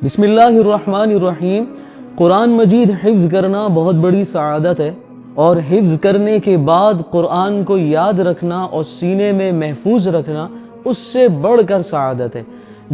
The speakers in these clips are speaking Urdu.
بسم اللہ الرحمن الرحیم۔ قرآن مجید حفظ کرنا بہت بڑی سعادت ہے، اور حفظ کرنے کے بعد قرآن کو یاد رکھنا اور سینے میں محفوظ رکھنا اس سے بڑھ کر سعادت ہے۔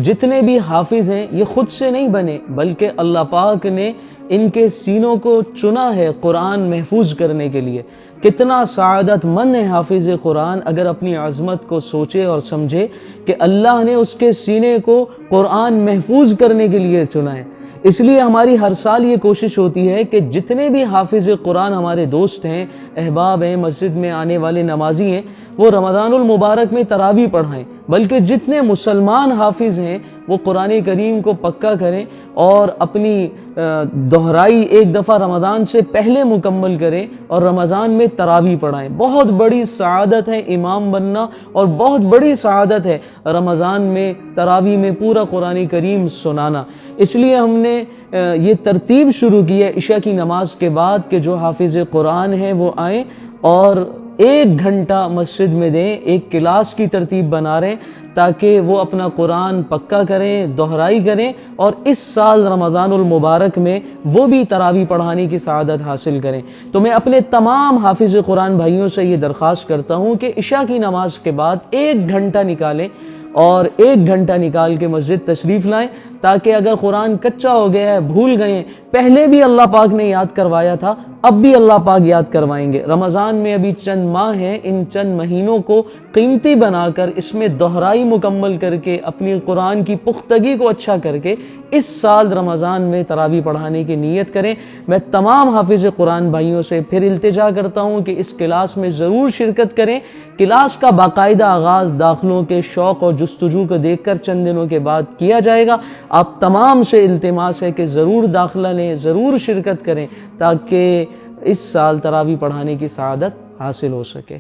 جتنے بھی حافظ ہیں یہ خود سے نہیں بنے، بلکہ اللہ پاک نے ان کے سینوں کو چنا ہے قرآن محفوظ کرنے کے لیے۔ کتنا سعادت مند ہے حافظ قرآن اگر اپنی عظمت کو سوچے اور سمجھے کہ اللہ نے اس کے سینے کو قرآن محفوظ کرنے کے لیے چنا ہے۔ اس لیے ہماری ہر سال یہ کوشش ہوتی ہے کہ جتنے بھی حافظ قرآن ہمارے دوست ہیں، احباب ہیں، مسجد میں آنے والے نمازی ہیں، وہ رمضان المبارک میں تراویح پڑھائیں، بلکہ جتنے مسلمان حافظ ہیں وہ قرآن کریم کو پکا کریں اور اپنی دہرائی ایک دفعہ رمضان سے پہلے مکمل کریں اور رمضان میں تراویح پڑھائیں۔ بہت بڑی سعادت ہے امام بننا، اور بہت بڑی سعادت ہے رمضان میں تراویح میں پورا قرآن کریم سنانا۔ اس لیے ہم نے یہ ترتیب شروع کی ہے عشاء کی نماز کے بعد کہ جو حافظ قرآن ہیں وہ آئیں اور 1 گھنٹہ مسجد میں دیں، ایک کلاس کی ترتیب بنا رہے ہیں تاکہ وہ اپنا قرآن پکا کریں، دہرائی کریں، اور اس سال رمضان المبارک میں وہ بھی تراویح پڑھانے کی سعادت حاصل کریں۔ تو میں اپنے تمام حافظ قرآن بھائیوں سے یہ درخواست کرتا ہوں کہ عشاء کی نماز کے بعد 1 گھنٹہ نکالیں اور 1 گھنٹہ نکال کے مسجد تشریف لائیں، تاکہ اگر قرآن کچا ہو گیا ہے، بھول گئے ہیں، پہلے بھی اللہ پاک نے یاد کروایا تھا، اب بھی اللہ پاک یاد کروائیں گے۔ رمضان میں ابھی چند ماہ ہیں، ان چند مہینوں کو قیمتی بنا کر اس میں دہرائی مکمل کر کے اپنی قرآن کی پختگی کو اچھا کر کے اس سال رمضان میں تراویح پڑھانے کی نیت کریں۔ میں تمام حافظ قرآن بھائیوں سے پھر التجا کرتا ہوں کہ اس کلاس میں ضرور شرکت کریں۔ کلاس کا باقاعدہ آغاز داخلوں کے شوق اور جستجو کو دیکھ کر چند دنوں کے بعد کیا جائے گا۔ آپ تمام سے التماس ہے کہ ضرور داخلہ لیں، ضرور شرکت کریں، تاکہ اس سال تراویح پڑھانے کی سعادت حاصل ہو سکے۔